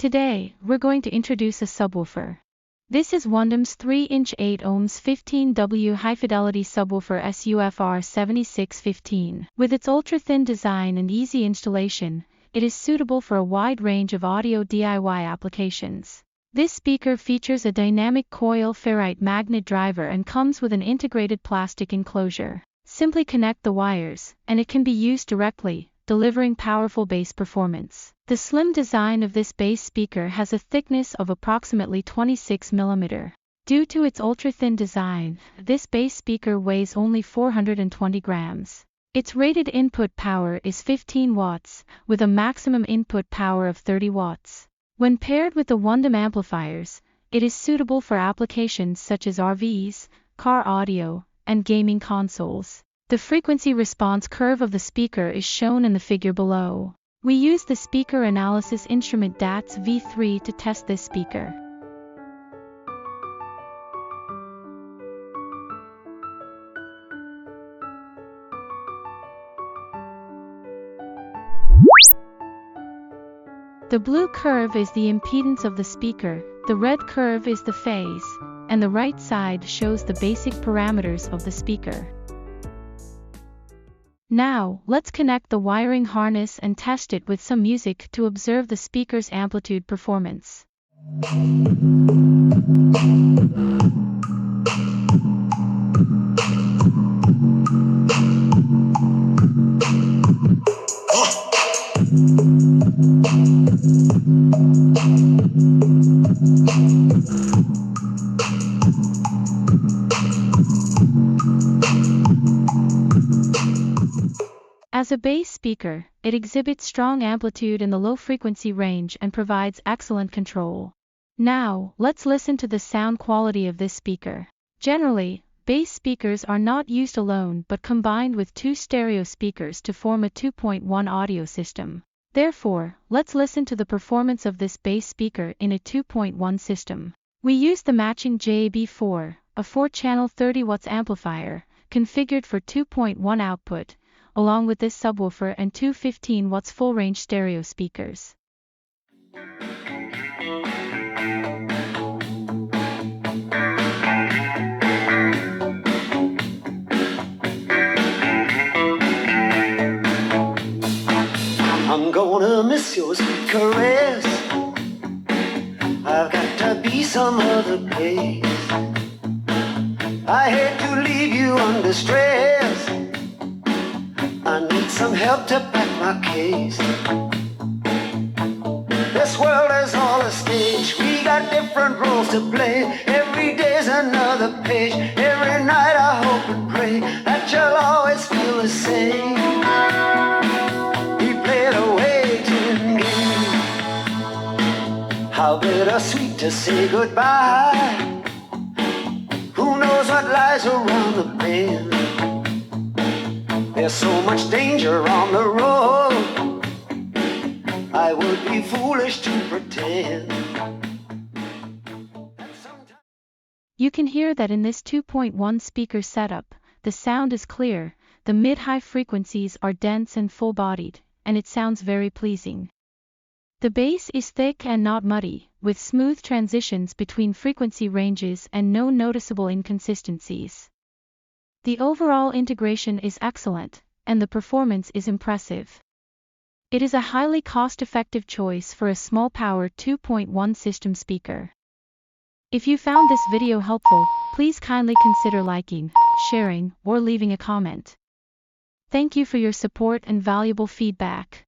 Today, we're going to introduce a subwoofer. This is WONDOM's 3-inch 8 ohms 15W high-fidelity subwoofer SUFR7615. With its ultra-thin design and easy installation, it is suitable for a wide range of audio DIY applications. This speaker features a dynamic coil ferrite magnet driver and comes with an integrated plastic enclosure. Simply connect the wires, and it can be used directly, delivering powerful bass performance. The slim design of this bass speaker has a thickness of approximately 26 mm. Due to its ultra-thin design, this bass speaker weighs only 420 grams. Its rated input power is 15 watts, with a maximum input power of 30 watts. When paired with the WONDOM amplifiers, it is suitable for applications such as RVs, car audio, and gaming consoles. The frequency response curve of the speaker is shown in the figure below. We use the speaker analysis instrument DATS V3 to test this speaker. The blue curve is the impedance of the speaker, the red curve is the phase, and the right side shows the basic parameters of the speaker. Now, let's connect the wiring harness and test it with some music to observe the speaker's amplitude performance. As a bass speaker, it exhibits strong amplitude in the low frequency range and provides excellent control. Now, let's listen to the sound quality of this speaker. Generally, bass speakers are not used alone but combined with two stereo speakers to form a 2.1 audio system. Therefore, let's listen to the performance of this bass speaker in a 2.1 system. We use the matching JB4, a 4-channel 30 watts amplifier, configured for 2.1 output, along with this subwoofer and two 15 watts full-range stereo speakers. I'm gonna miss your sweet caress. I've got to be some other place. I hate to leave you under stress. I need some help to back my case. This world is all a stage. We got different roles to play. Every day's another page. Every night I hope and pray that you'll always feel the same. We played a waiting game. How bittersweet to say goodbye. Who knows what lies around the bend? There's so much danger on the road. I would be foolish to pretend. You can hear that in this 2.1 speaker setup, the sound is clear, the mid-high frequencies are dense and full-bodied, and it sounds very pleasing. The bass is thick and not muddy, with smooth transitions between frequency ranges and no noticeable inconsistencies. The overall integration is excellent, and the performance is impressive. It is a highly cost-effective choice for a small-power 2.1 system speaker. If you found this video helpful, please kindly consider liking, sharing, or leaving a comment. Thank you for your support and valuable feedback.